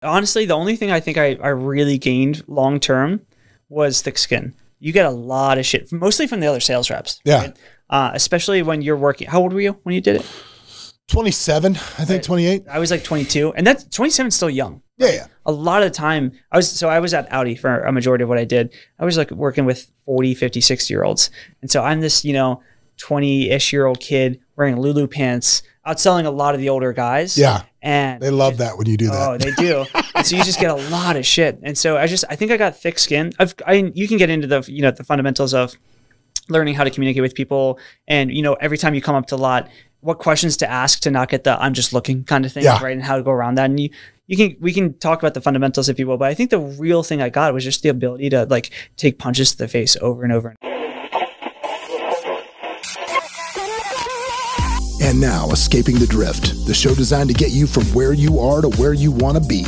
honestly, the only thing I think I really gained long-term was thick skin. You get a lot of shit, mostly from the other sales reps. Yeah. Right? Especially when you're working. How old were you when you did it? 27, I think 28. I was like 22, and that's 27 is still young. Yeah, yeah. A lot of the time, I was at Audi for a majority of what I did. I was like working with 40, 50, 60-year-olds. And so I'm this, 20-ish-year-old kid wearing Lulu pants, outselling a lot of the older guys. Yeah. And they love that when you do that. Oh, they do. And so you just get a lot of shit. And so I think I got thick skin. You can get into the, the fundamentals of learning how to communicate with people. And, every time you come up to a lot, what questions to ask to not get the I'm just looking kind of thing, right? And how to go around that. And we can talk about the fundamentals if you will, but I think the real thing I got was just the ability to like take punches to the face over and over. And now, Escaping the Drift, the show designed to get you from where you are to where you want to be.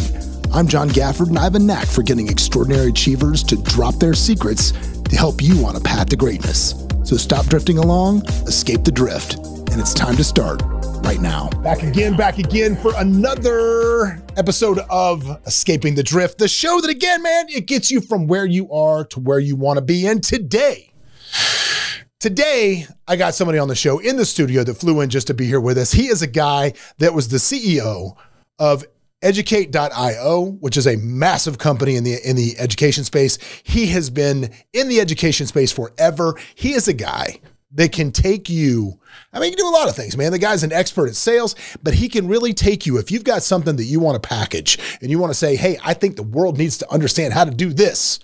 I'm John Gafford, and I have a knack for getting extraordinary achievers to drop their secrets to help you on a path to greatness. So stop drifting along, escape the drift, and it's time to start right now. Back again for another episode of Escaping the Drift, the show that, again, man, it gets you from where you are to where you want to be. And today, I got somebody on the show in the studio that flew in just to be here with us. He is a guy that was the CEO of Educate.io, which is a massive company in the education space. He has been in the education space forever. He is a guy that can take you, he can do a lot of things, man. The guy's an expert at sales, but he can really take you, if you've got something that you want to package and you want to say, hey, I think the world needs to understand how to do this,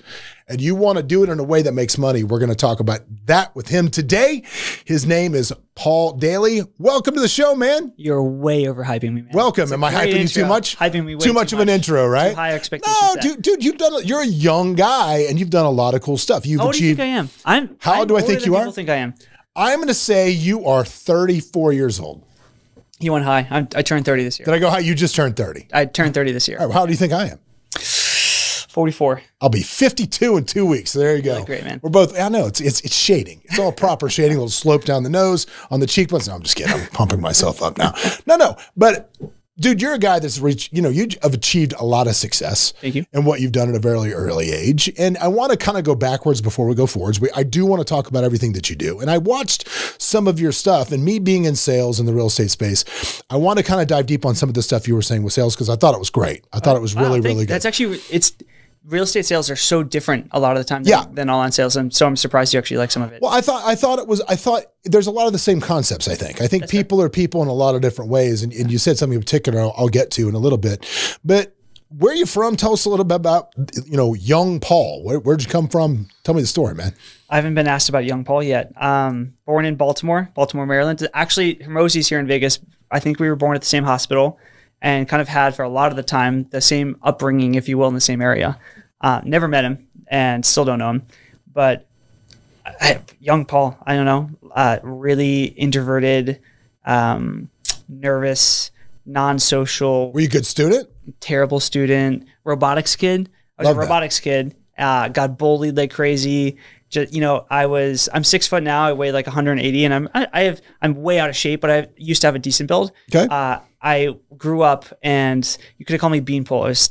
and you want to do it in a way that makes money. We're going to talk about that with him today. His name is Paul Daley. Welcome to the show, man. You're way overhyping me, man. Welcome. Am I hyping you too much? Hyping me way too much of an intro, right? Too high expectations. No, dude, you're a young guy and you've done a lot of cool stuff. You've How old achieved. do you think I am? How old do I think you are? People think I am. I'm going to say you are 34 years old. You went high. I turned 30 this year. Did I go high? You just turned 30. I turned 30 this year. All right, well, how do you think I am? 44. I'll be 52 in 2 weeks. So there you go. Really great, man. We're both, I know, it's shading. It's all proper shading, a little slope down the nose, on the cheekbones. No, I'm just kidding. I'm pumping myself up now. No. But dude, you're a guy that's reached, you have achieved a lot of success. Thank you. In what you've done at a very early age. And I want to kind of go backwards before we go forwards. I do want to talk about everything that you do. And I watched some of your stuff, and me being in sales in the real estate space, I want to kind of dive deep on some of the stuff you were saying with sales, because I thought it was great. I thought it was really good. That's actually, real estate sales are so different a lot of the time than online sales. And so I'm surprised you actually like some of it. Well, I thought there's a lot of the same concepts, I think. I think people are people in a lot of different ways. And you said something in particular I'll get to in a little bit. But where are you from? Tell us a little bit about, young Paul. Where'd you come from? Tell me the story, man. I haven't been asked about young Paul yet. Born in Baltimore, Maryland. Actually, Hermosi's here in Vegas. I think we were born at the same hospital and kind of had for a lot of the time the same upbringing, if you will, in the same area. Never met him and still don't know him. But young Paul, I don't know, really introverted, nervous, non-social. Were you a good student? Terrible student. Robotics kid. I was a robotics kid. Got bullied like crazy. Just, I'm 6 foot now. I weigh like 180, and I'm way out of shape, but I used to have a decent build. Okay. I grew up, and you could have called me Beanpole. I was,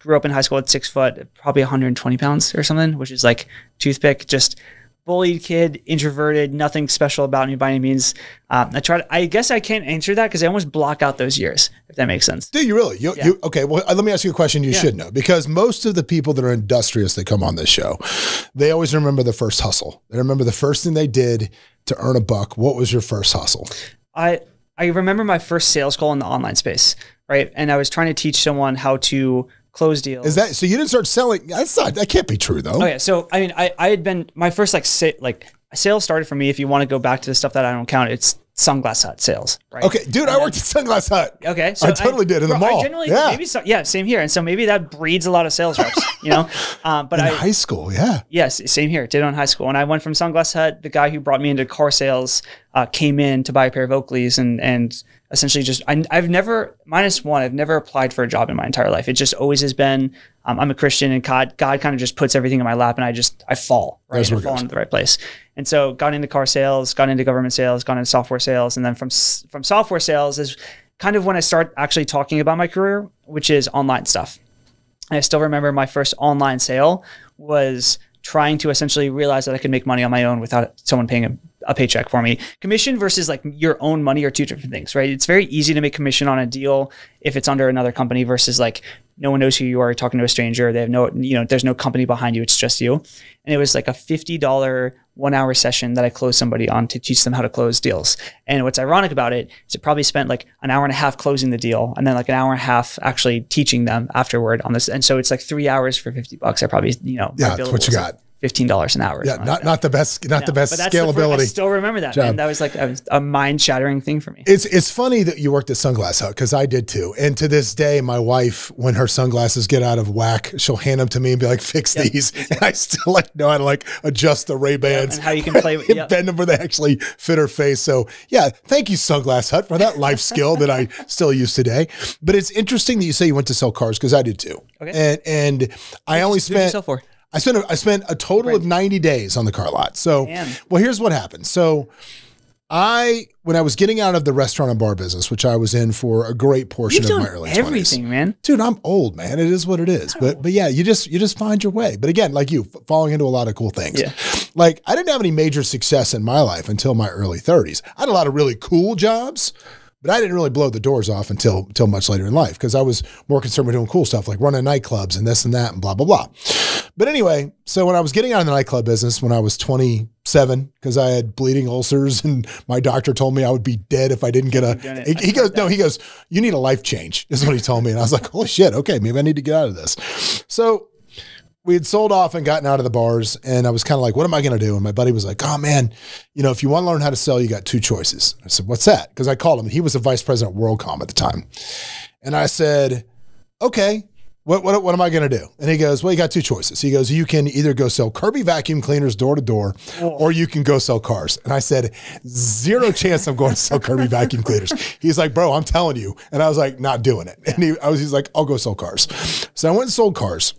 grew up in high school at 6 foot, probably 120 pounds or something, which is like toothpick. Just bullied kid, introverted, nothing special about me by any means. I guess I can't answer that because I almost block out those years, if that makes sense. Do you really? Okay, well, let me ask you a question you should know, because most of the people that are industrious that come on this show, they always remember the first hustle. They remember the first thing they did to earn a buck. What was your first hustle? I remember my first sales call in the online space, right? And I was trying to teach someone how to close deals. Is that so? You didn't start selling? That can't be true, though. Oh yeah. So I mean, I had been my first sales started for me. If you want to go back to the stuff that I don't count, it's Sunglass Hut sales, right? Okay, dude, I worked at Sunglass Hut. Okay, so I totally did in the mall. Same here. And so maybe that breeds a lot of sales reps, But in high school, yeah. Yes, same here. Did it in high school. And I went from Sunglass Hut. The guy who brought me into car sales came in to buy a pair of Oakleys, and essentially just I've never applied for a job in my entire life. It just always has been. I'm a Christian, and God kind of just puts everything in my lap, and I fall right. I fall into the right place. And so got into car sales, got into government sales, got into software sales, and then from software sales is kind of when I start actually talking about my career, which is online stuff, And I still remember my first online sale was trying to essentially realize that I could make money on my own without someone paying a paycheck for me. Commission versus like your own money are two different things, right? It's very easy to make commission on a deal if it's under another company versus like no one knows who you are, talking to a stranger. They have no, there's no company behind you. It's just you. And it was like a $50 1-hour session that I closed somebody on to teach them how to close deals. And what's ironic about it is it probably spent like an hour and a half closing the deal and then like an hour and a half actually teaching them afterward on this. And so it's like 3 hours for $50. I probably, yeah, that's what you got. $15 an hour. Yeah, not the best scalability. I still remember that, man. That was like a mind-shattering thing for me. It's funny that you worked at Sunglass Hut because I did too. And to this day, my wife, when her sunglasses get out of whack, she'll hand them to me and be like, "Fix these." And I still like know how to like adjust the Ray-Bans and how you can play with bend them where they actually fit her face. So yeah, thank you, Sunglass Hut, for that life skill that I still use today. But it's interesting that you say you went to sell cars because I did too. Okay. And I only spent. I spent a total of 90 days on the car lot. So, well, here's what happened. So when I was getting out of the restaurant and bar business, which I was in for a great portion of my early 20s. Everything, man. Dude, I'm old, man. It is what it is. But yeah, you just find your way. But again, like you, falling into a lot of cool things. Yeah. Like I didn't have any major success in my life until my early 30s. I had a lot of really cool jobs, but I didn't really blow the doors off until much later in life because I was more concerned with doing cool stuff like running nightclubs and this and that and blah, blah, blah. But anyway, so when I was getting out of the nightclub business when I was 27, because I had bleeding ulcers and my doctor told me I would be dead if I didn't get he goes, "You need a life change," is what he told me. And I was like, holy shit, okay, maybe I need to get out of this. So we had sold off and gotten out of the bars and I was kind of like, what am I going to do? And my buddy was like, oh man, if you want to learn how to sell, you got two choices. I said, what's that? Because I called him. He was the vice president of WorldCom at the time. And I said, okay, what am I going to do? And he goes, well, you got two choices. He goes, you can either go sell Kirby vacuum cleaners door to door, or you can go sell cars. And I said, zero chance I'm going to sell Kirby vacuum cleaners. He's like, bro, I'm telling you. And I was like, not doing it. And he's like, I'll go sell cars. So I went and sold cars.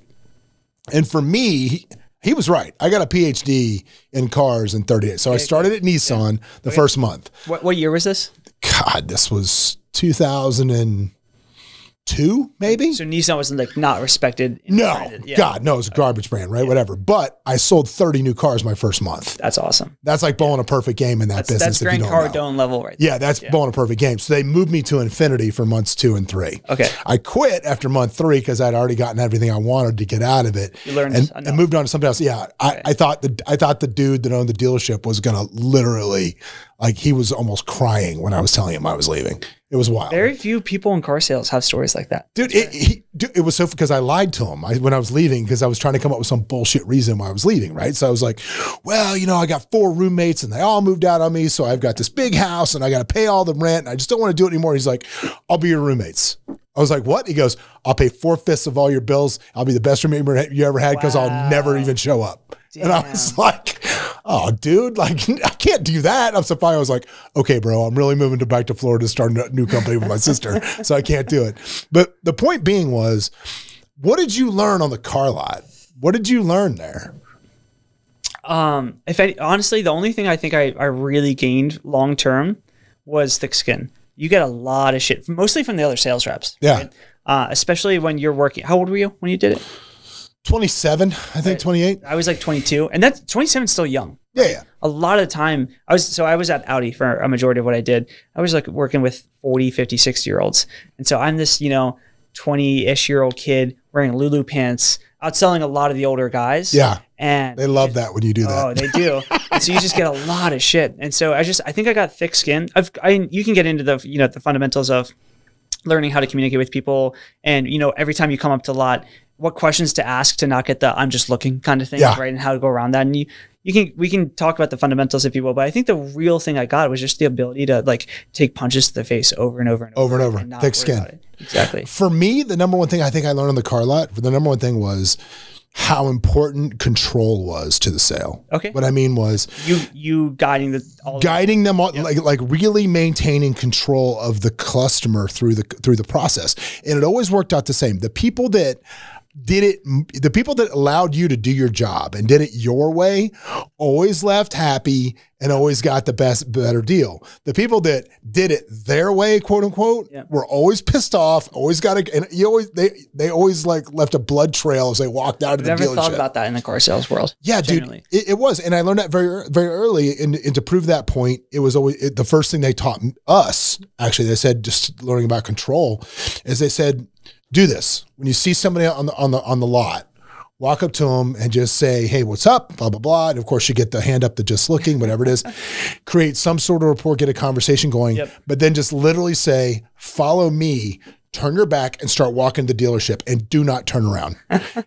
And for me, he was right. I got a PhD in cars in 30 days. So I started at Nissan the first month. What year was this? God, this was 2002, maybe. So Nissan was like not respected. No, God, no, it was a garbage brand, right? Whatever. But I sold 30 new cars my first month. That's awesome. That's like bowling a perfect game in that business. That's Grant Cardone level, right? Yeah, that's bowling a perfect game. So they moved me to Infinity for months 2 and 3. Okay. I quit after month 3 because I'd already gotten everything I wanted to get out of it. You learned and moved on to something else. Yeah, I thought the dude that owned the dealership was gonna literally, like, he was almost crying when I was telling him I was leaving. It was wild. Very few people in car sales have stories like that. Dude, it was so, because I lied to him when I was leaving because I was trying to come up with some bullshit reason why I was leaving, right? So I was like, well, I got 4 roommates and they all moved out on me. So I've got this big house and I got to pay all the rent and I just don't want to do it anymore. He's like, I'll be your roommates. I was like, what? He goes, I'll pay 4/5 of all your bills. I'll be the best roommate you ever had because I'll never even show up. Damn. And I was like, oh, dude, like, I can't do that. I'm so fine. I was like, okay, bro, I'm really moving back to Florida to start a new company with my sister, so I can't do it. But the point being was, what did you learn on the car lot? What did you learn there? Honestly, the only thing I think I really gained long-term was thick skin. You get a lot of shit, mostly from the other sales reps. Yeah. Right? Especially when you're working. How old were you when you did it? 27, I think 28. I was like 22, and that's 27 is still young. Yeah. A lot of the time, I was at Audi for a majority of what I did. I was like working with 40, 50, 60-year-olds. And so I'm this, 20-ish-year-old kid wearing Lulu pants, outselling a lot of the older guys. Yeah. And they love that when you do that. Oh, they do. And so you just get a lot of shit. And so I think I got thick skin. You can get into the fundamentals of learning how to communicate with people. And, every time you come up to a lot, what questions to ask to not get the I'm just looking kind of thing, right? And how to go around that. And we can talk about the fundamentals if you will, but I think the real thing I got was just the ability to like take punches to the face over and over and over. And thick skin. Exactly. For me, the number one thing I think I learned on the car lot, the number one thing was how important control was to the sale. Okay. What I mean was you guiding them all, like really maintaining control of the customer through the process. And it always worked out the same. The people that the people that allowed you to do your job and did it your way always left happy and always got the better deal. The people that did it their way, quote unquote, were always pissed off, always they always like left a blood trail as they walked out of the dealership. Never thought about that in the car sales world. Yeah, genuinely. Dude, it was. And I learned that very, very early. And to prove that point, it was always the first thing they taught us. Actually, they said, just learning about control, is they said, do this. When you see somebody on the lot, walk up to them and just say, hey, what's up? Blah, blah, blah. And of course you get the hand up to just looking, whatever it is, create some sort of rapport, get a conversation going, but then just literally say, follow me, turn your back and start walking to the dealership and do not turn around.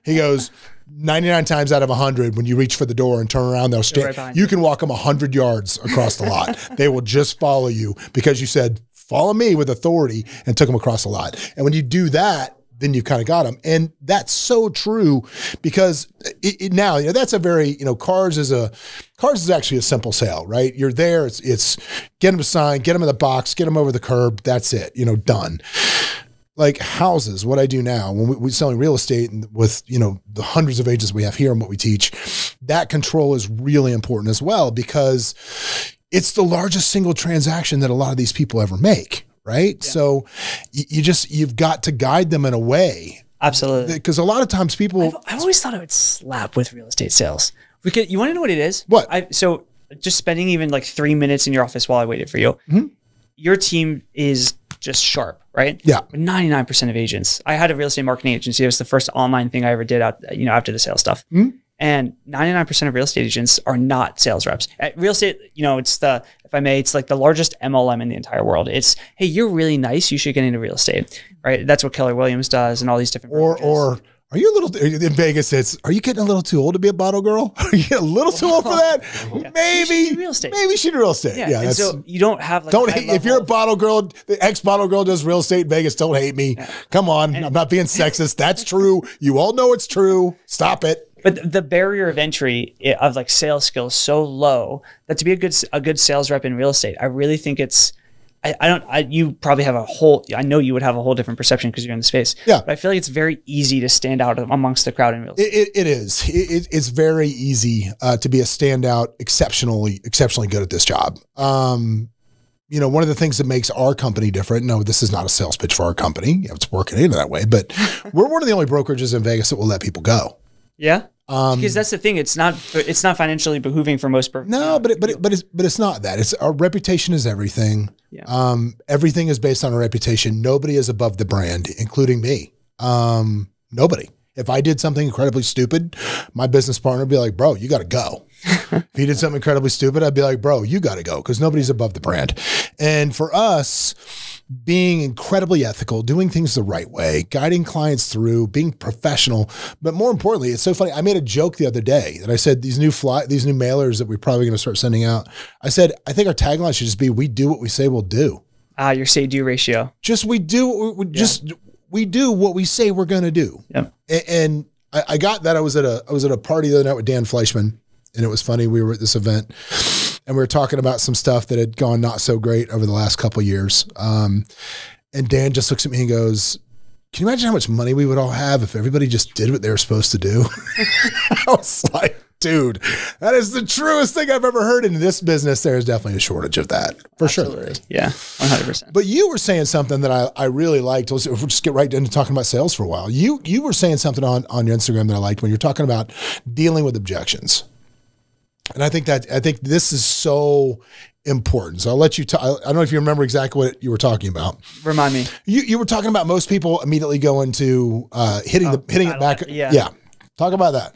He goes, 99 times out of 100, when you reach for the door and turn around, they'll stand. Right, you can walk them 100 yards across the lot. They will just follow you because you said, follow me with authority, and took them across the lot. And when you do that, then you kind of got them. And that's so true because now, you know, that's a very, you know, cars is actually a simple sale, right? You're there. It's get them to sign, get them in the box, get them over the curb. That's it, you know, done. Like houses, what I do now when we're selling real estate and with, you know, the hundreds of agents we have here and what we teach, that control is really important as well because it's the largest single transaction that a lot of these people ever make. Right. Yeah. So you've got to guide them in a way. Absolutely. Because a lot of times people, I've always thought I would slap with real estate sales. You want to know what it is? What? So just spending even like 3 minutes in your office while I waited for you, your team is just sharp, right? Yeah. 99% of agents. I had a real estate marketing agency. It was the first online thing I ever did after the sales stuff. And 99% of real estate agents are not sales reps. Real estate, you know, it's like the largest MLM in the entire world. It's, hey, you're really nice. You should get into real estate, right? That's what Keller Williams does and all these different Or are you a little, in Vegas, are you getting a little too old to be a bottle girl? Are you a little too old for that? Maybe real estate. Maybe she do real estate. Yeah. And so you don't have like, if you're a bottle girl, the ex-bottle girl does real estate in Vegas, don't hate me. Yeah. Come on. I'm not being sexist. That's true. You all know it's true. Stop it. But the barrier of entry of like sales skills is so low that to be a good sales rep in real estate, I really think it's, you probably have I know you would have a whole different perception because you're in the space. Yeah. But I feel like it's very easy to stand out amongst the crowd in real estate. It is. It's very easy to be a standout, exceptionally good at this job. You know, one of the things that makes our company different, no, this is not a sales pitch for our company. It's working into that way, but we're one of the only brokerages in Vegas that will let people go. Yeah. Because that's the thing. It's not financially behooving for most. No, but it's not that. It's our reputation is everything. Yeah. Everything is based on a reputation. Nobody is above the brand, including me. Nobody. If I did something incredibly stupid, my business partner would be like, bro, you got to go. If he did something incredibly stupid, I'd be like, bro, you got to go because nobody's above the brand. And for us, being incredibly ethical, doing things the right way, guiding clients through, being professional. But more importantly, it's so funny. I made a joke the other day that I said, these new mailers that we're probably going to start sending out. I said, I think our tagline should just be, we do what we say we'll do. Your say-do ratio. Just we do what we say we're going to do. Yep. And I got that. I was at a party the other night with Dan Fleischman, and it was funny. We were at this event and we were talking about some stuff that had gone not so great over the last couple of years. And Dan just looks at me and goes, can you imagine how much money we would all have if everybody just did what they were supposed to do? I was like, dude, that is the truest thing I've ever heard. In this business, there is definitely a shordage of that. For Absolutely. Sure. Yeah, 100%. But you were saying something that I really liked. We'll just get right into talking about sales for a while. You were saying something on your Instagram that I liked when you're talking about dealing with objections. And I think this is so important. So I'll let you talk. I don't know if you remember exactly what you were talking about. Remind me. You were talking about most people immediately going to hitting it back. Yeah. Talk about that.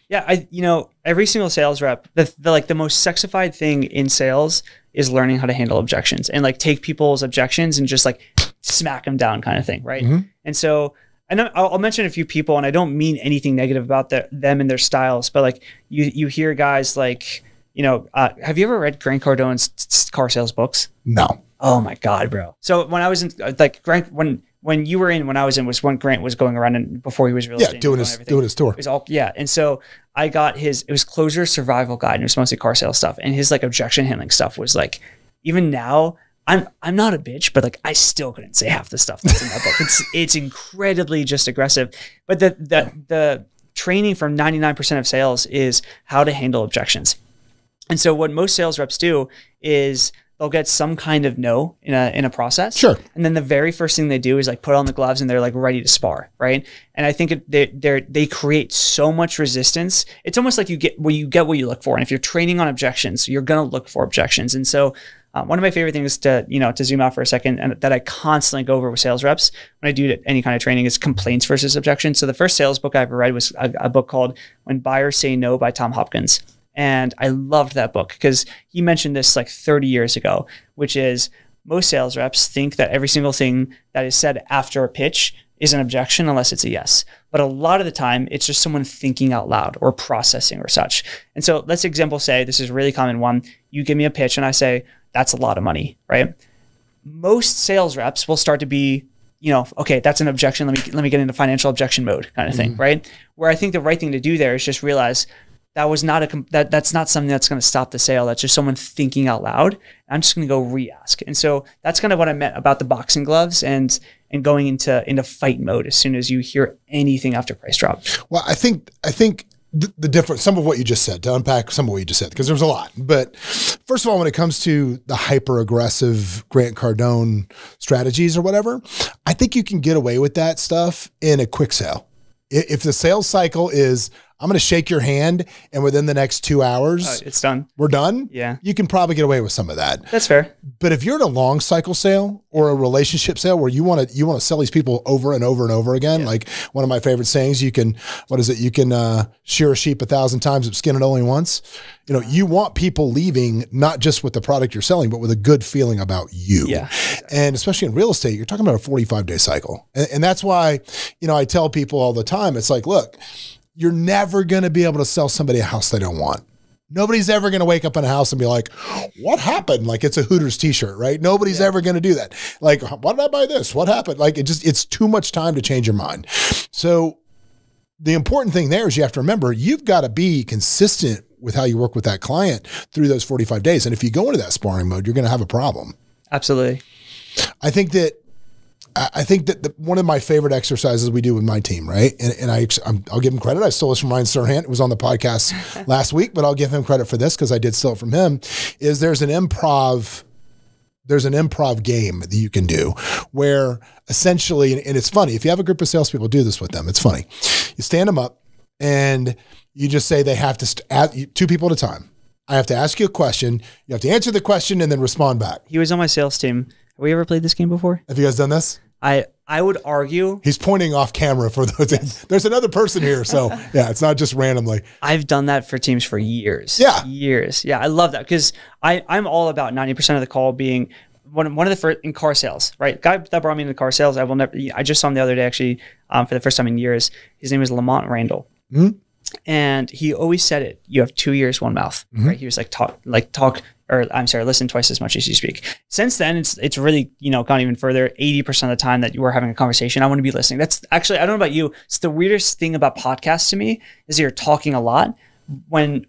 Yeah. Every single sales rep, the most sexified thing in sales is learning how to handle objections and like take people's objections and just like smack them down kind of thing. Right. Mm-hmm. And so I'll mention a few people, and I don't mean anything negative about them and their styles, but like you hear guys like, have you ever read Grant Cardone's car sales books? No. Oh my God, bro. So when I was in Grant, when you were in, when I was in, was when Grant was going around and before he was real estate. Doing his tour. It was all, yeah. And so I got it was Closer Survival Guide, and it was mostly car sales stuff. And his like objection handling stuff was like, even now, I'm not a bitch, but like I still couldn't say half the stuff that's in that book. It's incredibly just aggressive. But the training for 99% of sales is how to handle objections. And so what most sales reps do is they'll get some kind of no in a process. Sure. And then the very first thing they do is like put on the gloves and they're like ready to spar, right? And I think they create so much resistance. It's almost like you get what you look for. And if you're training on objections, you're going to look for objections. And so one of my favorite things to zoom out for a second, and that I constantly go over with sales reps when I do any kind of training, is complaints versus objections. So the first sales book I ever read was a book called When Buyers Say No by Tom Hopkins. And I loved that book because he mentioned this like 30 years ago, which is most sales reps think that every single thing that is said after a pitch is an objection unless it's a yes. But a lot of the time, it's just someone thinking out loud or processing or such. And so let's say, this is a really common one. You give me a pitch and I say, that's a lot of money, right? Most sales reps will start to be, okay, that's an objection. Let me get into financial objection mode kind of thing, right? Where I think the right thing to do there is just realize that's not something that's going to stop the sale. That's just someone thinking out loud. I'm just going to go re-ask. And so that's kind of what I meant about the boxing gloves and going into fight mode as soon as you hear anything after price drop. Well, I think the difference, some of what you just said, to unpack some of what you just said, because there's a lot. But first of all, when it comes to the hyper aggressive Grant Cardone strategies or whatever, I think you can get away with that stuff in a quick sale. If the sales cycle is, I'm going to shake your hand, and within the next 2 hours, it's done. We're done. Yeah. You can probably get away with some of that. That's fair. But if you're in a long cycle sale or a relationship sale where you want to sell these people over and over and over again, like one of my favorite sayings, you can shear a sheep 1,000 times but skin it only once. You want people leaving not just with the product you're selling, but with a good feeling about you. Yeah. Exactly. And especially in real estate, you're talking about a 45-day cycle. And that's why, I tell people all the time, it's like, look, you're never going to be able to sell somebody a house they don't want. Nobody's ever going to wake up in a house and be like, what happened? Like it's a Hooters t-shirt, right? Nobody's ever going to do that. Like, why did I buy this? What happened? Like it's too much time to change your mind. So the important thing there is you have to remember, you've got to be consistent with how you work with that client through those 45 days. And if you go into that sparring mode, you're going to have a problem. Absolutely. I think that one of my favorite exercises we do with my team, right? And I'll give him credit. I stole this from Ryan Serhant. It was on the podcast last week, but I'll give him credit for this because I did steal it from him. Is there's an improv game that you can do where essentially, and it's funny, if you have a group of salespeople, do this with them. It's funny. You stand them up and you just say they have to two people at a time. I have to ask you a question. You have to answer the question and then respond back. He was on my sales team. Have we ever played this game before? Have you guys done this? I would argue. He's pointing off camera for those. There's another person here. So yeah, it's not just randomly. I've done that for teams for years. Yeah. Years. Yeah. I love that because I'm all about 90% of the call being one of the first in car sales, right? Guy that brought me into car sales, I just saw him the other day actually for the first time in years. His name is Lamont Randall. Mm-hmm. And he always said it, you have 2 ears, one mouth, right? He was listen twice as much as you speak. Since then, it's really, gone even further. 80% of the time that you are having a conversation, I want to be listening. That's actually, I don't know about you. It's the weirdest thing about podcasts to me is you're talking a lot. When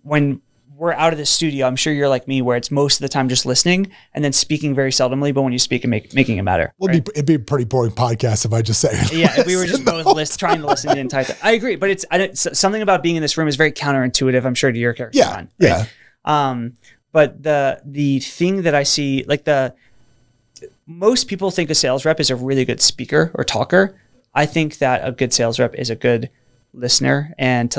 we're out of the studio, I'm sure you're like me, where it's most of the time just listening and then speaking very seldomly, but when you speak and making it matter. Well, right? It'd be a pretty boring podcast if I just say it. Yeah, if we were just both trying to listen to the entire thing. I agree, but it's something about being in this room is very counterintuitive, I'm sure, to your character. Yeah, mind, right? Yeah. But the thing that I see, most people think a sales rep is a really good speaker or talker. I think that a good sales rep is a good listener and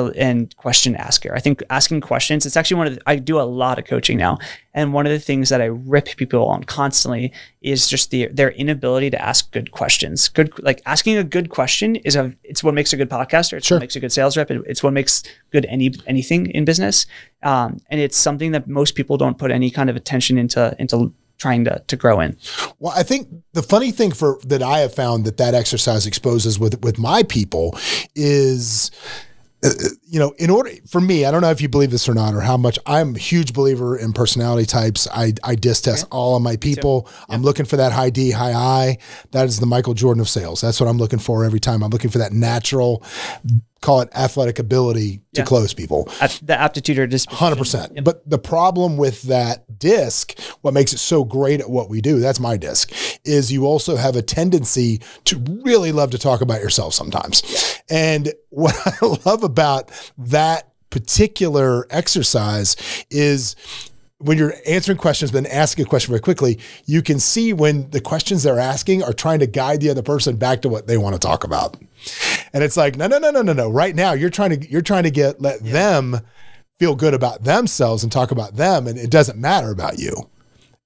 question asker. I think asking questions, it's actually I do a lot of coaching now. And one of the things that I rip people on constantly is just their inability to ask good questions. Asking a good question it's what makes a good podcaster. It's what makes a good sales rep. It's what makes good anything in business. And it's something that most people don't put any kind of attention into trying to grow in. Well, I think the funny thing that I have found that exercise exposes with my people is, in order for me, I don't know if you believe this or not, or how much I'm a huge believer in personality types. I disc test all of my people. Yeah. I'm looking for that high D, high I. That is the Michael Jordan of sales. That's what I'm looking for every time. I'm looking for that natural, call it athletic ability to close people. The aptitude or disposition. 100%. Yep. But the problem with that disc, what makes it so great at what we do, that's my disc, is you also have a tendency to really love to talk about yourself sometimes. And what I love about that particular exercise is when you're answering questions, but then asking a question very quickly, you can see when the questions they're asking are trying to guide the other person back to what they want to talk about. And it's like, no. Right now you're trying to let them feel good about themselves and talk about them. And it doesn't matter about you.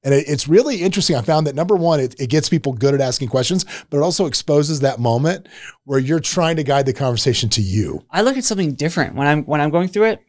And it's really interesting. I found that number one, it gets people good at asking questions, but it also exposes that moment where you're trying to guide the conversation to you. I look at something different when I'm going through it.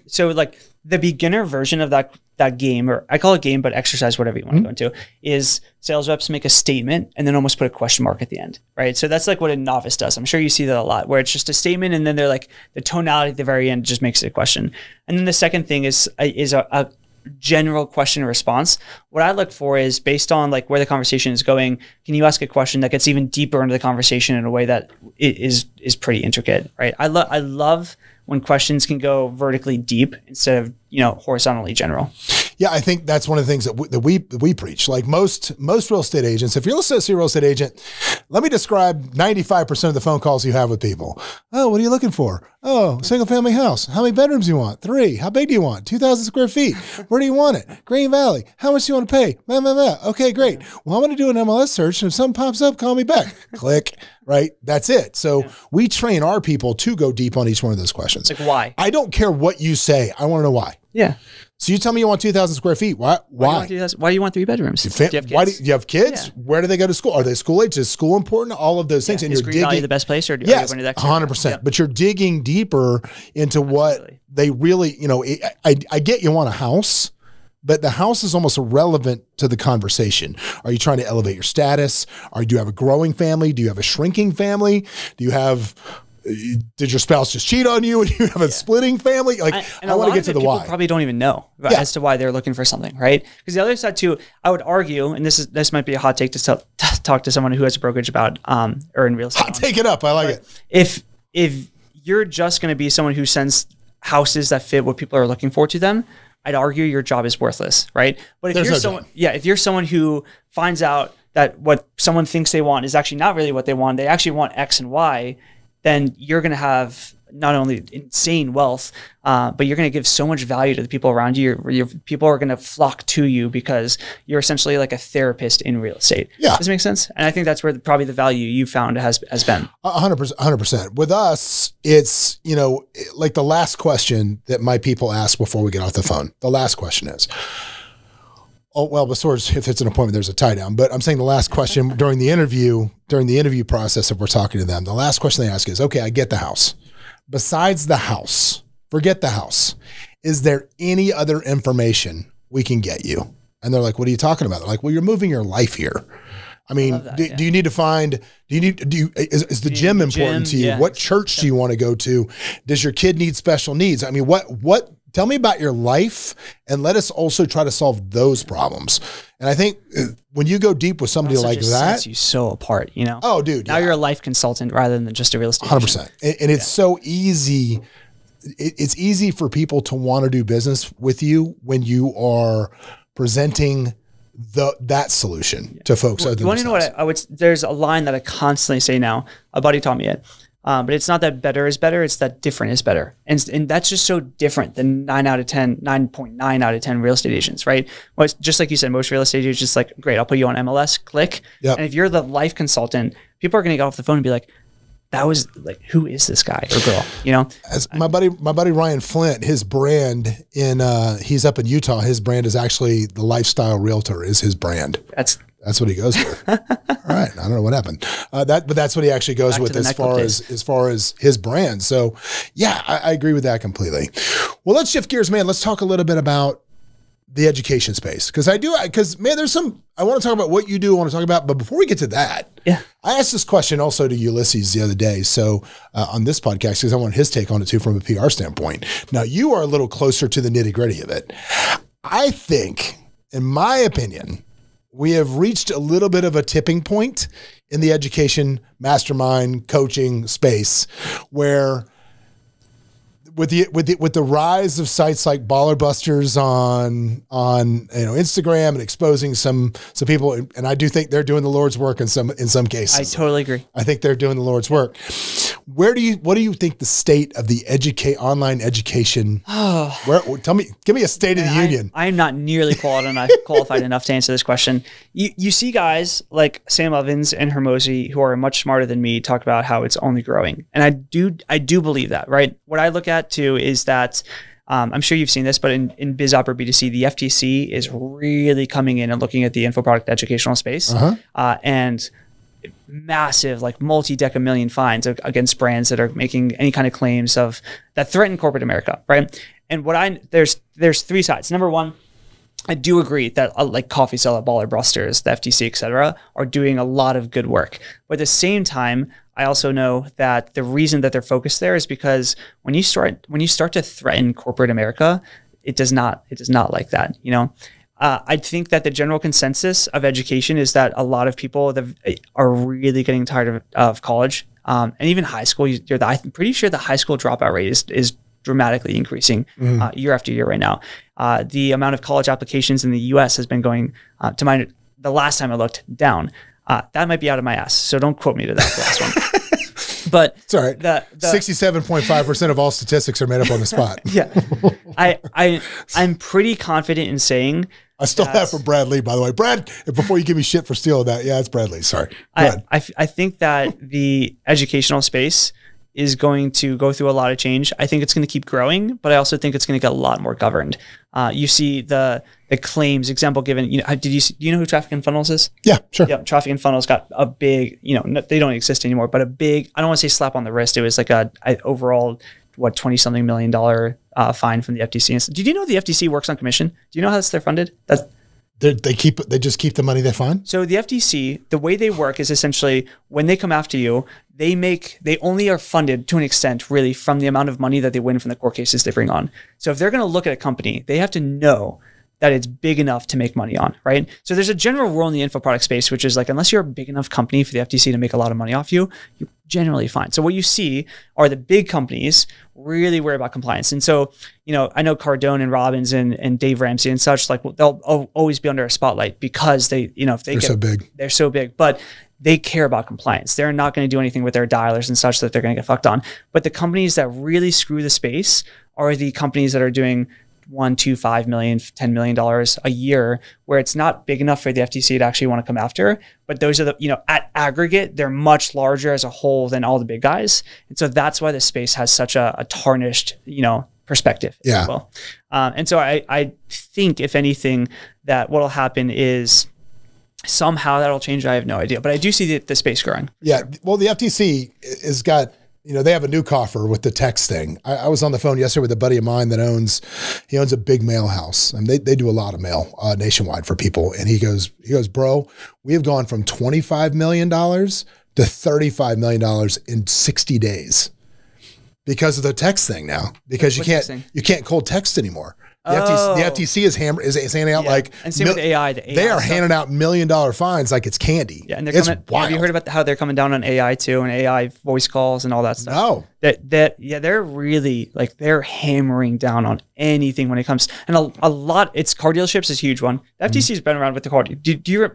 So like the beginner version of that game, or I call it game, but exercise, whatever you want to go into, is sales reps make a statement and then almost put a question mark at the end, right? So that's like what a novice does. I'm sure you see that a lot, where it's just a statement and then they're like the tonality at the very end just makes it a question. And then the second thing is a general question response. What I look for is based on like where the conversation is going, can you ask a question that gets even deeper into the conversation in a way that is pretty intricate, right? I love when questions can go vertically deep instead of, horizontally general. Yeah, I think that's one of the things that we preach. Like most real estate agents, if you're listening to a real estate agent, let me describe 95% of the phone calls you have with people. Oh, what are you looking for? Oh, single family house. How many bedrooms do you want? 3. How big do you want? 2,000 square feet. Where do you want it? Green Valley. How much do you want to pay? Blah, blah, blah. Okay, great. Well, I'm going to do an MLS search, and if something pops up, call me back. Click. Right? That's it. So we train our people to go deep on each one of those questions. Like why? I don't care what you say. I want to know why. Yeah. So you tell me you want 2,000 square feet. Why? Why do you want 3 bedrooms? Do you have kids? Why do you have kids? Yeah. Where do they go to school? Are they school age? Is school important? All of those things. Yeah. And Is you're Green digging. Valley the best place, or yes, are you going to 100%. Yeah. But you're digging deeper into what they really, I get you want a house, but the house is almost irrelevant to the conversation. Are you trying to elevate your status? Do you have a growing family? Do you have a shrinking family? Did your spouse just cheat on you and you have a splitting family? Like, I want to get to the why. People probably don't even know as to why they're looking for something, right? Because the other side too, I would argue, and this might be a hot take to talk to someone who has a brokerage about or in real estate. I'll take it up. I like it. If you're just going to be someone who sends houses that fit what people are looking for to them, I'd argue your job is worthless, right? But if you're someone who finds out that what someone thinks they want is actually not really what they want, they actually want X and Y, then you're going to have not only insane wealth, but you're going to give so much value to the people around you. Your people are going to flock to you because you're essentially like a therapist in real estate. Yeah. Does it make sense? And I think that's where probably the value you found has been. 100%. With us, it's, like the last question that my people ask before we get off the phone. The last question is, oh, well, besides if it's an appointment, there's a tie down. But I'm saying the last question during the interview process, if we're talking to them, the last question they ask is, okay, I get the house. Besides the house, forget the house. Is there any other information we can get you? And they're like, what are you talking about? They're like, well, you're moving your life here. I mean, do you need to find, is the gym important to you? Yeah. What church do you want to go to? Does your kid need special needs? I mean, what, tell me about your life and let us also try to solve those problems. And I think when you go deep with somebody like that, sets you so apart, Oh, dude. Now you're a life consultant rather than just a real estate 100%. And it's so easy. It's easy for people to want to do business with you when you are presenting that solution to folks. You want to know what there's a line that I constantly say now. A buddy taught me it. But it's not that better is better. It's that different is better. And that's just so different than 9.9 out of 10 real estate agents, right? Well, it's just like you said, most real estate agents just like, great, I'll put you on MLS, click. Yep. And if you're the life consultant, people are going to get off the phone and be like, that was like, who is this guy or girl? As my buddy Ryan Flint, his brand he's up in Utah. His brand is actually the lifestyle realtor is his brand. That's what he goes with. All right. I don't know what happened. But that's what he actually goes with as far as his brand. So yeah, I agree with that completely. Well, let's shift gears, man. Let's talk a little bit about the education space. Cause man, I want to talk about what you do. I want to talk about, but before we get to that, I asked this question also to Ulysses the other day. So on this podcast, cause I want his take on it too, from a PR standpoint. Now you are a little closer to the nitty gritty of it. I think, in my opinion, we have reached a little bit of a tipping point in the education, mastermind, coaching space where with the rise of sites like Baller Busters on Instagram and exposing some people, and I do think they're doing the Lord's work in some cases. I totally agree. I think they're doing the Lord's work. What do you think the state of the online education? Give me a state of the union. I'm not nearly qualified enough to answer this question. You see guys like Sam Ovens and Hermosi who are much smarter than me talk about how it's only growing, and I do believe that. Right. What I look at too is that I'm sure you've seen this, but in biz op or B2C, the FTC is really coming in and looking at the info product educational space, and massive, like multi-decamillion fines against brands that are making any kind of claims that threaten corporate America, right? And there's three sides. Number one, I do agree that like Coffee Cell, Baller Busters, the FTC, et cetera, are doing a lot of good work. But at the same time, I also know that the reason that they're focused there is because when you start to threaten corporate America, it does not like that, you know? I think that the general consensus of education is that a lot of people that are really getting tired of college, and even high school. I'm pretty sure the high school dropout rate is dramatically increasing year after year right now. The amount of college applications in the U.S. has been going, the last time I looked, down. That might be out of my ass, so don't quote me to that last one. But it's all right. 67.5% of all statistics are made up on the spot. Yeah, I'm pretty confident in saying. I stole that from Brad Lee, by the way. Brad, before you give me shit for stealing that, yeah, it's Brad Lee. Sorry. I think that the educational space is going to go through a lot of change. I think it's going to keep growing, but I also think it's going to get a lot more governed. You see the claims example given. Do you know who Traffic and Funnels is? Yeah, sure. Yeah, Traffic and Funnels got a big, they don't exist anymore, but a big, I don't want to say slap on the wrist. It was like a overall $20-something million fine from the FTC. Did you know the FTC works on commission? Do you know how they're funded? They just keep the money they find? So the FTC, the way they work is essentially when they come after you, they only are funded to an extent really from the amount of money that they win from the court cases they bring on. So if they're going to look at a company, they have to know that it's big enough to make money on, right? So there's a general rule in the info product space, which is like, unless you're a big enough company for the FTC to make a lot of money off you, you're generally fine. So what you see are the big companies really worry about compliance. And so, I know Cardone and Robbins and Dave Ramsey and such, like they'll always be under a spotlight because they're so big, but they care about compliance. They're not going to do anything with their dialers and such that they're going to get fucked on. But the companies that really screw the space are the companies that are doing $1, $2, $5 million, $10 million a year, where it's not big enough for the FTC to actually want to come after. But those are at aggregate, they're much larger as a whole than all the big guys. And so that's why the space has such a tarnished, perspective. Yeah. Well. And so I think, if anything, that what'll happen is somehow that'll change. I have no idea, but I do see the space growing. Yeah. Sure. Well, the FTC has got, they have a new coffer with the text thing. I was on the phone yesterday with a buddy of mine that owns a big mail house, and they do a lot of mail nationwide for people. And he goes, bro, we have gone from $25 million to $35 million in 60 days because of the text thing now, because you can't cold text anymore. The FTC is handing out and same with AI. They are handing out $1 million fines like it's candy. Yeah, and have you heard about how they're coming down on AI too, and AI voice calls and all that stuff? No. They're really they're hammering down on anything when it comes, and a lot. It's car dealerships is a huge one. The FTC's been around with the car.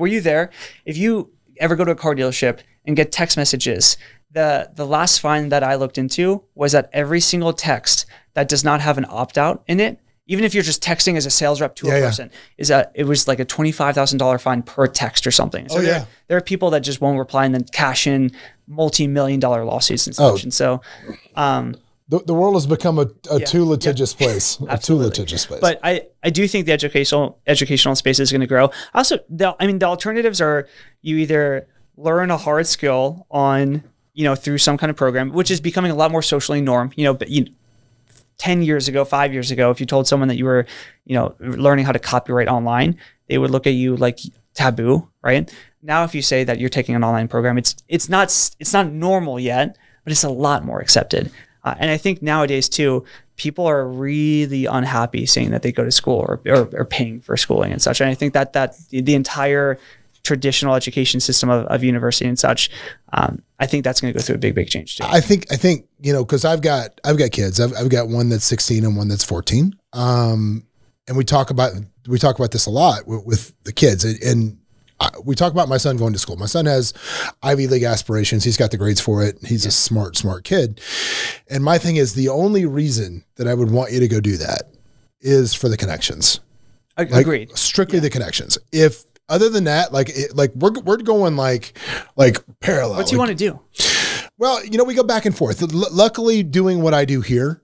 Were you there? If you ever go to a car dealership and get text messages, the last fine that I looked into was that every single text that does not have an opt out in it, even if you're just texting as a sales rep to a person, it was like a $25,000 fine per text or something. So there are people that just won't reply and then cash in multi-million-dollar lawsuits and such. And so, the world has become a too litigious place. A too litigious place. But I do think the educational space is going to grow. Also, the alternatives are you either learn a hard skill on through some kind of program, which is becoming a lot more socially norm. 10 years ago, 5 years ago, if you told someone that you were, learning how to copyright online, they would look at you like taboo, right? Now, if you say that you're taking an online program, it's not normal yet, but it's a lot more accepted. And I think nowadays too, people are really unhappy saying that they go to school or paying for schooling and such. And I think that the entire traditional education system of university and such. I think that's going to go through a big change too. I think, cause I've got kids. I've got one that's 16 and one that's 14. And we talk about this a lot with the kids, and we talk about my son going to school. My son has Ivy League aspirations. He's got the grades for it. He's a smart kid. And my thing is, the only reason that I would want you to go do that is for the connections. Agreed. Strictly the connections. If other than that, we're going like parallel. What do you want to do? Well, we go back and forth. Luckily, doing what I do here,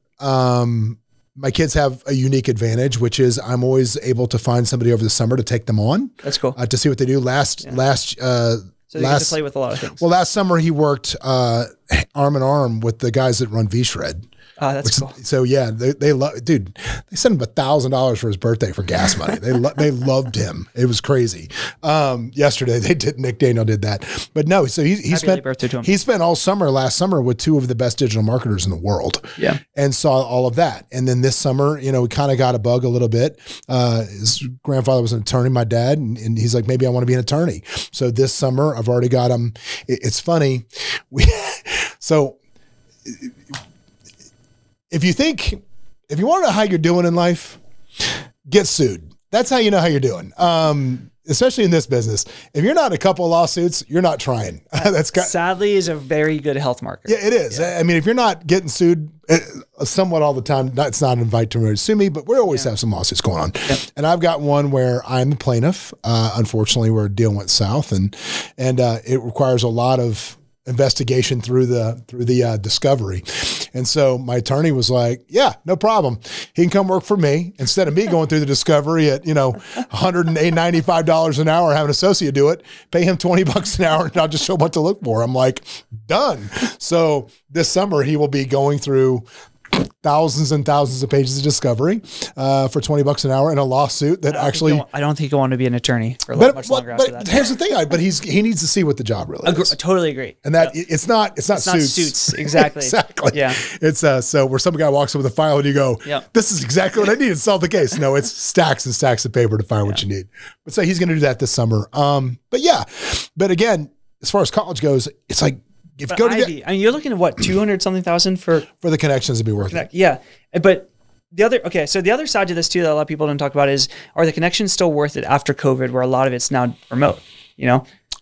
my kids have a unique advantage, which is I'm always able to find somebody over the summer to take them on. That's cool. To see what they do. So they get to play with a lot of things. Well, last summer he worked arm in arm with the guys that run V-Shred. Oh, that's cool. So yeah, they love, dude, they sent him $1,000 for his birthday for gas money. They loved him. It was crazy. Yesterday Nick Daniel did that, but no, so he spent all summer last summer with two of the best digital marketers in the world. Yeah. And saw all of that. And then this summer, we kind of got a bug a little bit. His grandfather was an attorney, my dad, and he's like, maybe I want to be an attorney. So this summer I've already got him. It's funny. If you want to know how you're doing in life, get sued. That's how you know how you're doing. Especially in this business. If you're not in a couple of lawsuits, you're not trying. Sadly is a very good health marker. Yeah, it is. Yeah. I mean, if you're not getting sued somewhat all the time, it's not an invite to sue me, but we always have some lawsuits going on. Yep. And I've got one where I'm the plaintiff. Unfortunately, where a deal went south, and it requires a lot of investigation through the discovery. And so my attorney was like, yeah, no problem. He can come work for me instead of me going through the discovery at, $195 an hour, have an associate do it, pay him $20 an hour, and I'll just show him what to look for. I'm like, done. So this summer he will be going through thousands and thousands of pages of discovery for $20 an hour in a lawsuit that I don't think you want to be an attorney for much longer after that. Here's the thing, but he needs to see what the job really is. I totally agree. And that it's not suits. Exactly. Exactly. Yeah. It's so where some guy walks up with a file and you go, this is exactly what I need to solve the case. No, it's stacks and stacks of paper to find what you need. But so he's going to do that this summer. But again, as far as college goes, it's like, if you go to you're looking at what, 200-something thousand for the connections to be worth it. Yeah. But the other side to this too that a lot of people don't talk about is, are the connections still worth it after COVID, where a lot of it's now remote,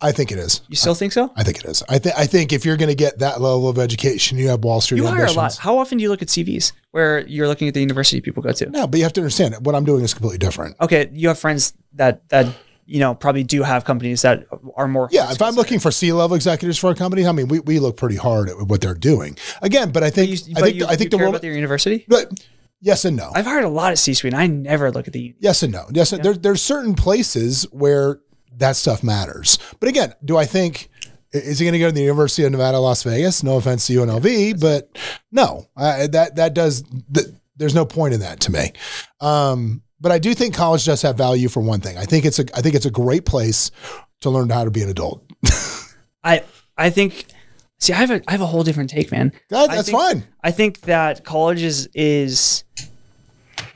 I think it is. You still think so? I think it is. I think if you're going to get that level of education, you have Wall Street ambitions. You hire a lot. How often do you look at CVs where you're looking at the university people go to? No, but you have to understand what I'm doing is completely different. Okay. You have friends that probably do have companies that are more. Yeah. If I'm looking for C-level executives for a company, I mean, we look pretty hard at what they're doing. Again, but I think, I think the world about your university, but yes and no. I've hired a lot of C-suite and I never look at the. Yes and no. Yes. Yeah. There's certain places where that stuff matters. But again, do I think, is he going to go to the University of Nevada, Las Vegas? No offense to UNLV, but no, there's no point in that to me. But I do think college does have value for one thing. I think it's a great place to learn how to be an adult. I think I have a whole different take, man. That's fine. I think that college is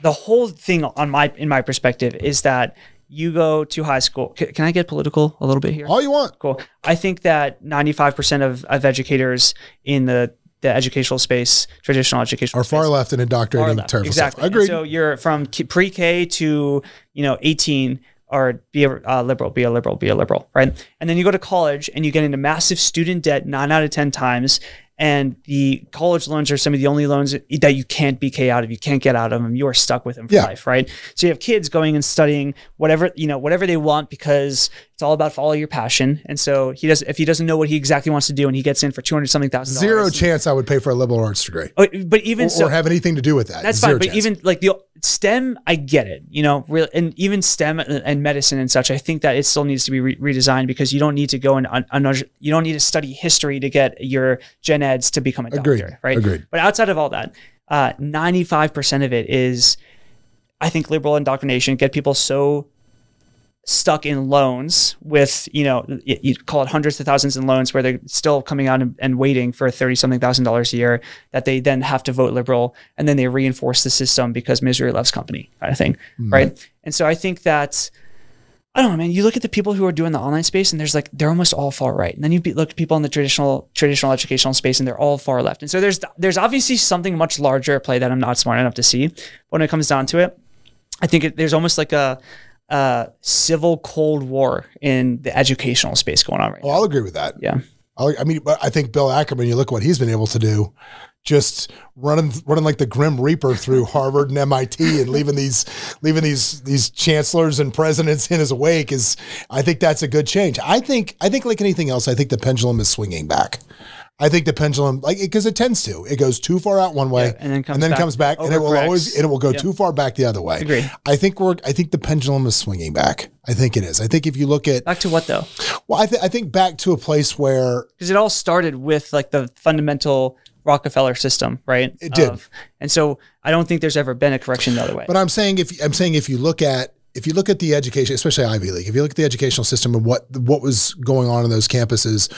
the whole thing in my perspective is that you go to high school. Can I get political a little bit here? All you want. Cool. I think that 95% of educators in the educational space, traditional educational space, far left and indoctrinating terrible exactly. stuff. Agreed. So you're from pre-K to 18, or be a liberal, right? And then you go to college and you get into massive student debt 9 out of 10 times. And the college loans are some of the only loans that you can't BK out of. You can't get out of them. You are stuck with them for life, right? So you have kids going and studying whatever they want, because it's all about follow your passion. And so if he doesn't know what he exactly wants to do and he gets in for $200-something thousand, zero chance I would pay for a liberal arts degree. But even or have anything to do with that. That's fine. But even like the STEM, I get it, really, and even STEM and medicine and such, I think that it still needs to be redesigned, because you don't need to go you don't need to study history to get your gen eds to become a doctor, right? Agreed. But outside of all that, 95% of it is, I think, liberal indoctrination. Get people so stuck in loans with, you call it hundreds of thousands in loans, where they're still coming out and waiting for $30-something thousand a year, that they then have to vote liberal, and then they reinforce the system because misery loves company kind of thing. Mm-hmm. Right. And so I think that I don't know, man. You look at the people who are doing the online space, and they're almost all far right. And then you look at people in the traditional educational space, and they're all far left. And so there's obviously something much larger at play that I'm not smart enough to see. But when it comes down to it, I think there's almost like a civil Cold War in the educational space going on right now. I'll agree with that. Yeah. But I think Bill Ackerman, you look what he's been able to do, just running like the Grim Reaper through Harvard and MIT and leaving these chancellors and presidents in his wake I think that's a good change. I think like anything else, I think the pendulum is swinging back. I think the pendulum, because it tends to. It goes too far out one way, and then comes back, and it will go too far back the other way. Agreed. I think the pendulum is swinging back. I think it is. I think if you look at back to what though? Well, I think back to a place where, because it all started with like the fundamental Rockefeller system, right? It did, and so I don't think there's ever been a correction the other way. But I'm saying if you look at the education, especially Ivy League, if you look at the educational system and what was going on in those campuses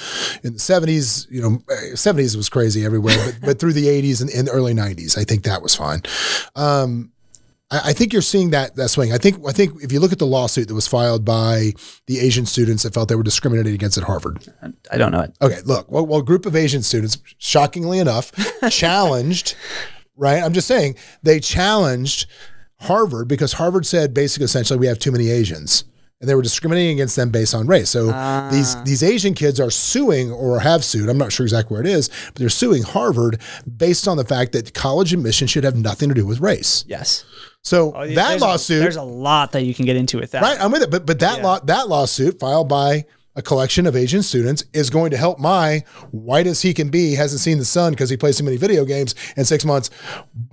in the 70s, 70s was crazy everywhere, but through the 80s and in the early 90s, I think that was fine. I think you're seeing that swing. I think if you look at the lawsuit that was filed by the Asian students that felt they were discriminated against at Harvard. I don't know it. Okay, look, well, a group of Asian students, shockingly enough, challenged, right? I'm just saying, they challenged Harvard because Harvard said basically essentially we have too many Asians, and they were discriminating against them based on race. So these Asian kids are suing or have sued. I'm not sure exactly where it is, but they're suing Harvard based on the fact that college admission should have nothing to do with race. Yes. So that lawsuit, there's a lot that you can get into with that. Right, I'm with it. But that lawsuit filed by a collection of Asian students is going to help my white as he can be, hasn't seen the sun because he plays too many video games in 6 months,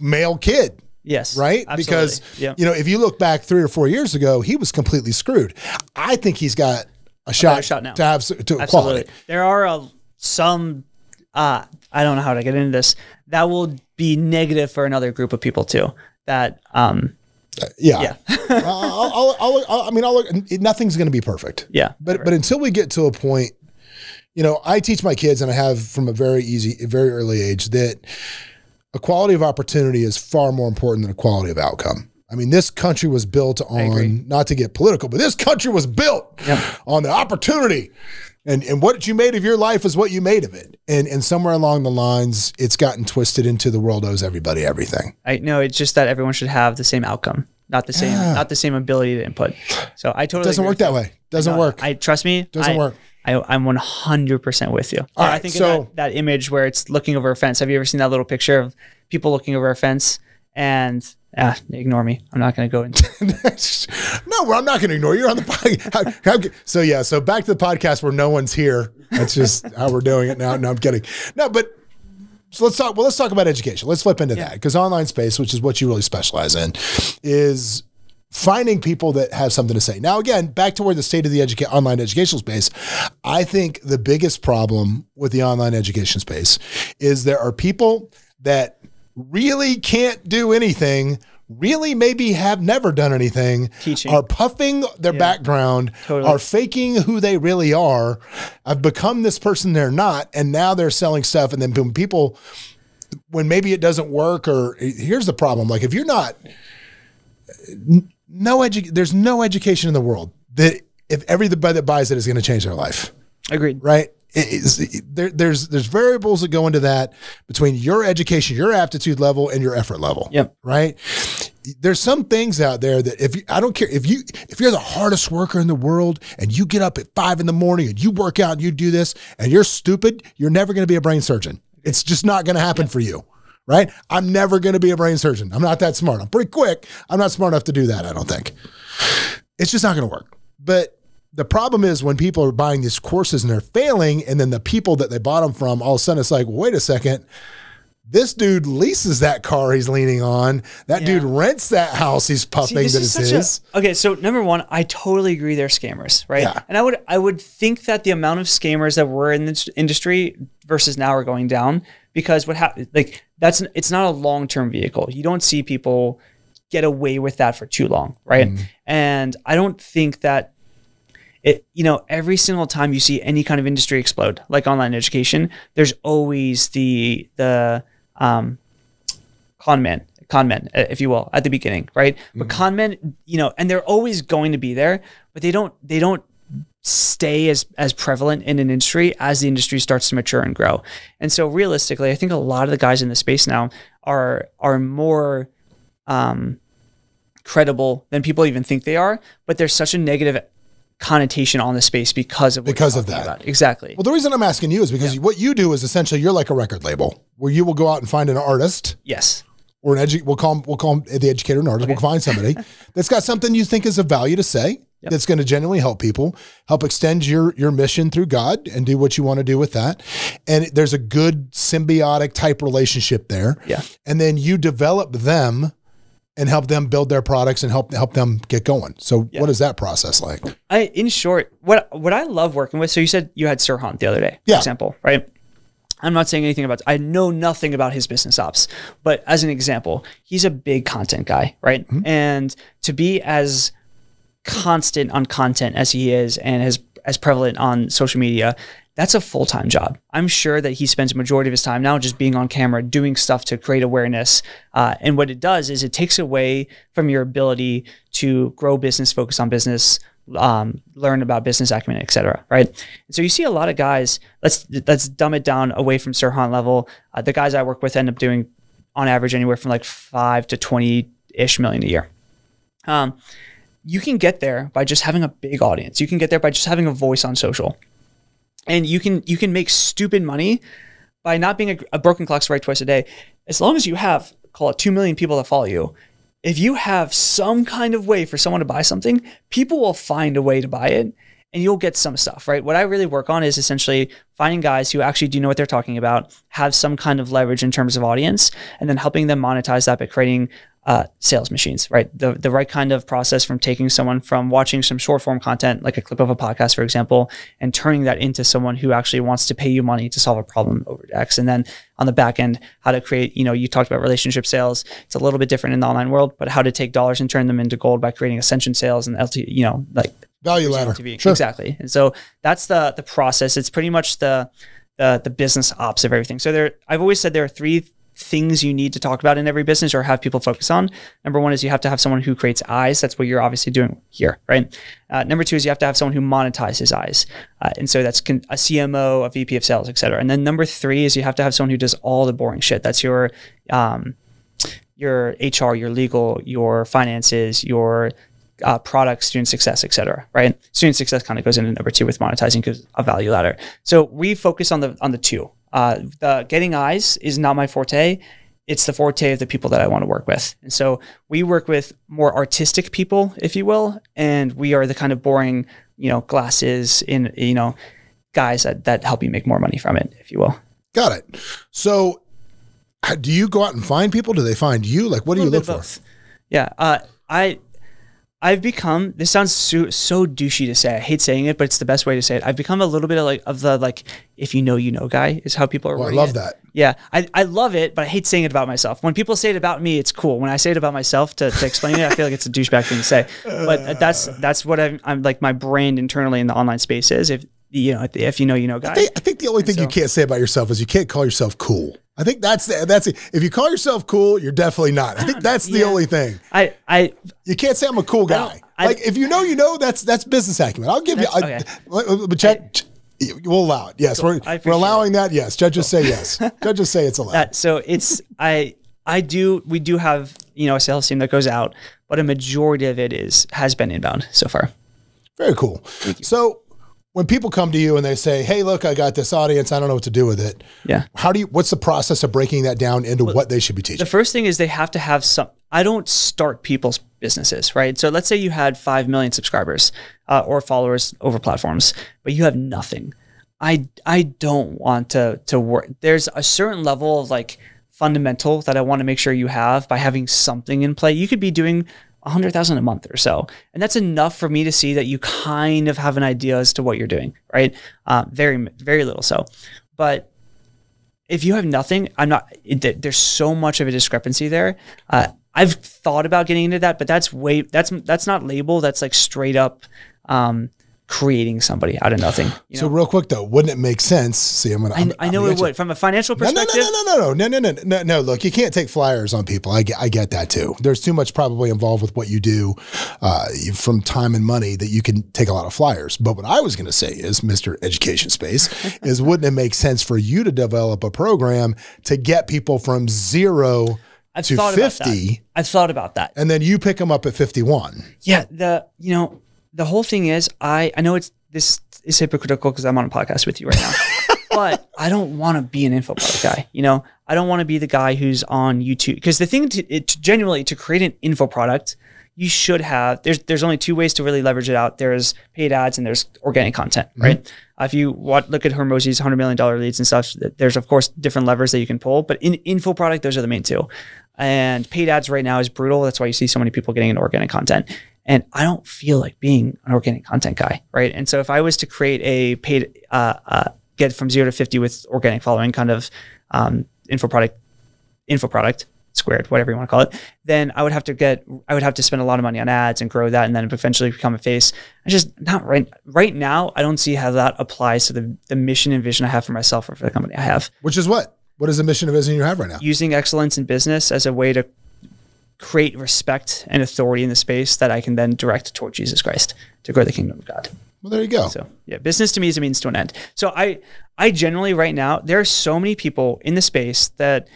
male kid. Yes. Right? Absolutely. Because, yep. If you look back 3 or 4 years ago, he was completely screwed. I think he's got a shot now to have equality. There are some, I don't know how to get into this, that will be negative for another group of people too. That, yeah. Nothing's going to be perfect. Yeah. But until we get to a point, I teach my kids, and I have from a very early age, that equality of opportunity is far more important than equality of outcome. I mean, this country was built on, not to get political, but this country was built on the opportunity. And what you made of your life is what you made of it. And somewhere along the lines, it's gotten twisted into the world owes everybody everything. I know, it's just that everyone should have the same outcome, not the same ability to input. So I totally It doesn't work that way. Doesn't work. Trust me. Doesn't work. I'm 100% with you. All right, I think so, that image where it's looking over a fence. Have you ever seen that little picture of people looking over a fence? And ignore me. I'm not going to go into No, I'm not going to ignore you. You're on the podcast. So back to the podcast where no one's here. That's just how we're doing it now. No, I'm kidding. No, but so let's talk about education. Let's flip into that, because online space, which is what you really specialize in, is finding people that have something to say. Now, again, back to where the state of the online educational space, I think the biggest problem with the online education space is there are people that really can't do anything, really maybe have never done anything, are puffing their background, are faking who they really are, have become this person they're not, and now they're selling stuff. And then when maybe it doesn't work, or here's the problem, like if you're not, there's no education in the world that if everybody that buys it is going to change their life. Agreed. Right? There's variables that go into that between your education, your aptitude level, and your effort level. Yep. Right. There's some things out there that I don't care if you're the hardest worker in the world and you get up at 5 a.m. and you work out and you do this and you're stupid, you're never going to be a brain surgeon. It's just not going to happen for you. Right. I'm never going to be a brain surgeon. I'm not that smart. I'm pretty quick. I'm not smart enough to do that. I don't think it's just not going to work. But the problem is when people are buying these courses and they're failing, and then the people that they bought them from, all of a sudden it's like, well, wait a second, this dude leases that car he's leaning on. That dude rents that house he's puffing that is his. Okay, so number one, I totally agree they're scammers, right? Yeah. And I would think that the amount of scammers that were in this industry versus now are going down, because it's not a long-term vehicle. You don't see people get away with that for too long, right? And I don't think that every single time you see any kind of industry explode, like online education, there's always the con man con men, if you will, at the beginning, right? But con men, and they're always going to be there, but they don't stay as prevalent in an industry as the industry starts to mature and grow. And so realistically, I think a lot of the guys in the space now are more credible than people even think they are, but there's such a negative connotation on the space because of that. About. Exactly. Well, the reason I'm asking you is because what you do is essentially you're like a record label where you will go out and find an artist. Yes. Or we'll call him the educator and artist. Okay. We'll find somebody that's got something you think is of value to say. Yep. That's going to genuinely help people, help extend your mission through God and do what you want to do with that. And there's a good symbiotic type relationship there. Yeah. And then you develop them and help them build their products and help them get going. So what is that process like? In short, what I love working with, so you said you had Sir Hunt the other day, for example, right? I'm not saying anything about, I know nothing about his business ops, but as an example, he's a big content guy, right? Mm-hmm. And to be as constant on content as he is and as prevalent on social media, that's a full-time job. I'm sure that he spends a majority of his time now just being on camera, doing stuff to create awareness. And what it does is it takes away from your ability to grow business, focus on business, learn about business acumen, et cetera, right? And so you see a lot of guys, let's dumb it down away from Sir Hunt level. The guys I work with end up doing on average anywhere from like 5 to 20-ish million a year. You can get there by just having a big audience. You can get there by just having a voice on social. And you can make stupid money by not being a broken clock's right twice a day. As long as you have, call it 2 million people that follow you, if you have some kind of way for someone to buy something, people will find a way to buy it and you'll get some stuff, right? What I really work on is essentially finding guys who actually do know what they're talking about, have some kind of leverage in terms of audience, and then helping them monetize that by creating sales machines, right? The right kind of process from taking someone from watching some short form content, like a clip of a podcast, for example, and turning that into someone who actually wants to pay you money to solve a problem over X. And then on the back end, how to create, you talked about relationship sales. It's a little bit different in the online world, but how to take dollars and turn them into gold by creating ascension sales and like value ladder. Sure. Exactly. And so that's the process. It's pretty much the business ops of everything. So I've always said there are 3 things you need to talk about in every business or have people focus on. Number 1 is you have to have someone who creates eyes. That's what you're obviously doing here, right? Number 2 is you have to have someone who monetizes eyes. And so that's a CMO, a VP of sales, et cetera. And then number 3 is you have to have someone who does all the boring shit. That's your HR, your legal, your finances, your product, student success, et cetera, right? Student success kind of goes into number 2 with monetizing because a value ladder. So we focus on the 2. The getting eyes is not my forte. It's the forte of the people that I want to work with. And so we work with more artistic people, if you will, and we are the kind of boring, glasses in, guys that help you make more money from it, if you will. Got it. So do you go out and find people? Do they find you? Like, what do you look for? Yeah. I've become, this sounds so douchey to say. I hate saying it, but it's the best way to say it. I've become a little bit of the if you know guy is how people are wording it. I love that. Yeah, I love it, but I hate saying it about myself. When people say it about me, it's cool. When I say it about myself to explain it, I feel like it's a douchebag thing to say. But that's what I'm like my brand internally in the online space is. If you know guy. I think the only thing you can't say about yourself is you can't call yourself cool. I think that's it. If you call yourself cool, you're definitely not. I think that's the only thing. You can't say I'm a cool guy. If you know, that's business acumen. I'll give you. Okay. But we'll allow it. Yes, cool. we're allowing that. Yes, judges say yes. Judges say it's allowed. So it's we do have a sales team that goes out, but a majority of it has been inbound so far. Very cool. Thank you. So when people come to you and they say, "Hey, look, I got this audience. I don't know what to do with it." Yeah. What's the process of breaking that down into what they should be teaching? The first thing is they have to have I don't start people's businesses, right? So let's say you had 5 million subscribers or followers over platforms, but you have nothing. I don't want to work. There's a certain level of fundamental that I want to make sure you have by having something in play. You could be doing 100,000 a month or so. And that's enough for me to see that you kind of have an idea as to what you're doing, right? Very, very little so. But if you have nothing, there's so much of a discrepancy there. I've thought about getting into that, but that's not label. That's straight up creating somebody out of nothing. So real quick though, wouldn't it make sense? See, I know it would from a financial perspective. No. Look, you can't take flyers on people. I get that too. There's too much probably involved with what you do from time and money that you can take a lot of flyers. But what I was going to say is, Mr. Education Space, is wouldn't it make sense for you to develop a program to get people from 0 to 50? I've thought about that. And then you pick them up at 51. Yeah. The whole thing is, I know this is hypocritical because I'm on a podcast with you right now, but I don't want to be an info product guy. I don't want to be the guy who's on YouTube, because the thing to create an info product, you should have, there's only two ways to really leverage it out. There's paid ads and there's organic content, right? If you look at Hormozi's $100 million leads and stuff, there's of course different levers that you can pull, but in info product, those are the main two. And paid ads right now is brutal. That's why you see so many people getting into organic content. And I don't feel like being an organic content guy, right? And so if I was to create a paid, get from 0 to 50 with organic following kind of info product squared, whatever you want to call it, then I would have to spend a lot of money on ads and grow that and then eventually become a face. I just not right now. I don't see how that applies to the mission and vision I have for myself or for the company I have. Which is what? What is the mission and vision you have right now? Using excellence in business as a way to create respect and authority in the space that I can then direct toward Jesus Christ to grow the kingdom of God. Well, there you go. So yeah, business to me is a means to an end. So I generally right now, there are so many people in the space that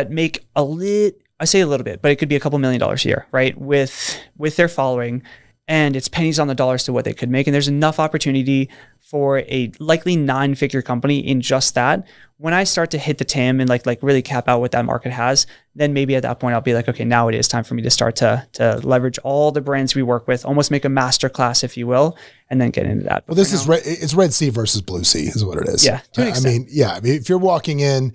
make I say a little bit, but it could be a couple $1 million a year, right? With their following, and it's pennies on the dollars to what they could make. And there's enough opportunity for a likely 9-figure company in just that. When I start to hit the TAM and like really cap out what that market has, then maybe at that point I'll be like, okay, now it is time for me to start to leverage all the brands we work with, almost make a masterclass, if you will, and then get into that. Well, this is it's Red Sea versus Blue Sea is what it is. Yeah, to an extent. I mean, if you're walking in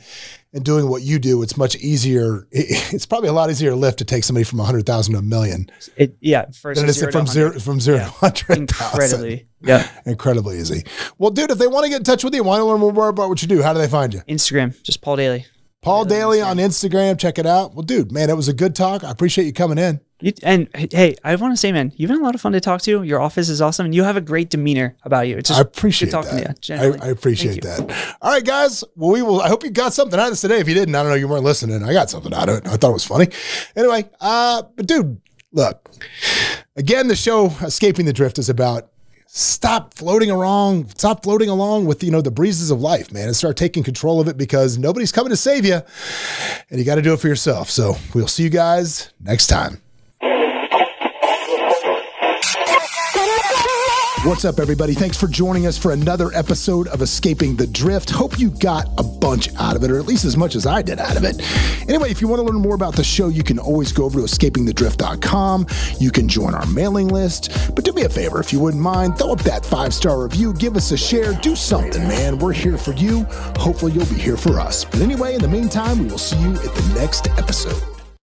and doing what you do, it's much easier. It's probably a lot easier lift to take somebody from 100,000 to $1 million. Than it is from zero to 100,000. Incredibly. Yeah. Incredibly easy. Well, dude, if they want to get in touch with you, want to learn more about what you do, how do they find you? Instagram, just Paul Daley. Paul Daley on Instagram. Check it out. Well, dude, man, it was a good talk. I appreciate you coming in. And hey, I want to say, man, you've been a lot of fun to talk to. Your office is awesome, and you have a great demeanor about you. It's just I appreciate good talking that. to you. I appreciate that. All right, guys. Well, I hope you got something out of this today. If you didn't, I don't know, you weren't listening. I got something out of it. I thought it was funny. Anyway, but dude, look. Again, the show Escaping the Drift is about stop floating along with, the breezes of life, man, and start taking control of it, because nobody's coming to save you and you got to do it for yourself. So we'll see you guys next time. What's up, everybody? Thanks for joining us for another episode of Escaping the Drift. Hope you got a bunch out of it, or at least as much as I did out of it. Anyway, if you want to learn more about the show, you can always go over to escapingthedrift.com. You can join our mailing list. But do me a favor, if you wouldn't mind, throw up that 5-star review, give us a share, do something, man. We're here for you. Hopefully you'll be here for us. But anyway, in the meantime, we will see you at the next episode.